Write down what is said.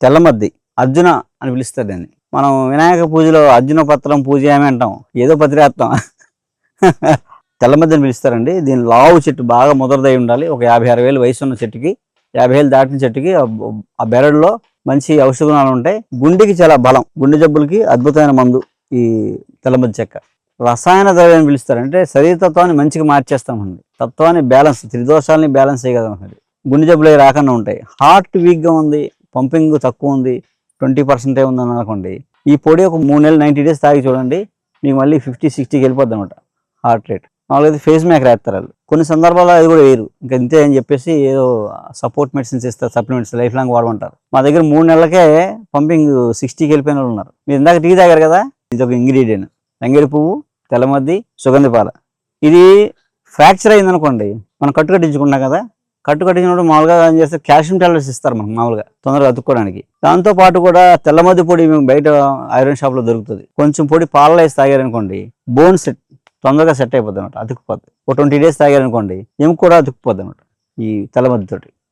తెల్లమద్ది అర్జున అని పిలుస్తారు దాన్ని. మనం వినాయక పూజలో అర్జున పత్రం పూజ ఏమి అంటాం, ఏదో పత్రికేస్తాం. తెల్లమద్ది అని పిలుస్తారండి. దీని లావు చెట్టు బాగా ముదరదై ఉండాలి. ఒక 50-60 ఏళ్ళు వయసు ఉన్న చెట్టుకి, 50 ఏళ్ళు దాటిన చెట్టుకి ఆ బెరడులో మంచి ఔషధ గుణాలు ఉంటాయి. గుండెకి చాలా బలం, గుండె జబ్బులకి అద్భుతమైన మందు ఈ తెల్లమద్ది చెక్క. రసాయన ద్రవ్యాన్ని పిలుస్తారు, అంటే శరీరతత్వాన్ని మంచిగా మార్చేస్తామండి. తత్వాన్ని బ్యాలెన్స్, త్రిదోషాలని బ్యాలెన్స్ చేయగలమండి. గుండె జబ్బులు అవి రాకుండా ఉంటాయి. హార్ట్ వీక్గా ఉంది, పంపింగ్ తక్కువ ఉంది, 20% ఉందని అనుకోండి, ఈ పొడి ఒక 3 నెలలు 90 డేస్ తాగి చూడండి, మీకు మళ్ళీ 50-60కి వెళ్ళిపోద్ది అనమాట హార్ట్ రేట్. మామూలుగా ఫేస్ మేకర్ వేస్తారు వాళ్ళు. కొన్ని సందర్భాల్లో అది కూడా వేయరు, ఇంకా ఇంతే అని చెప్పేసి ఏదో సపోర్ట్ మెడిసిన్స్ ఇస్తారు, సప్లిమెంట్స్ లైఫ్ లాంగ్ వాడమంటారు. మా దగ్గర 3 నెలలకే పంపింగ్ 60కి వెళ్ళిపోయిన వాళ్ళు ఉన్నారు. మీరు ఇందాక టీ తాగారు కదా, ఇది ఒక ఇంగ్రీడియంట్. తంగేడు పువ్వు, తెల్లమద్ది, సుగంధి పాల. ఇది ఫ్రాక్చర్ అయిందనుకోండి, మనం కట్టు కట్టించుకుంటాం కదా, కట్టు కట్టించినప్పుడు మామూలుగా ఏం చేస్తే కాల్షియం టాబ్లెట్స్ ఇస్తారు మనకు మామూలుగా తొందరగా అతుక్కోవడానికి. దాంతో పాటు కూడా తెల్లమద్ది పొడి మేము బయట ఐరన్ షాప్లో దొరుకుతుంది. కొంచెం పొడి పాలలో వేసి తాగారనుకోండి, బోన్ సెట్ తొందరగా సెట్ అయిపోద్ది అనమాట, అతుక్కుపోద్ది. ఒక 20 డేస్ తాగారనుకోండి, ఎముక కూడా అతుక్కుపోద్ది అనమాట ఈ తెల్లమద్దితోటి.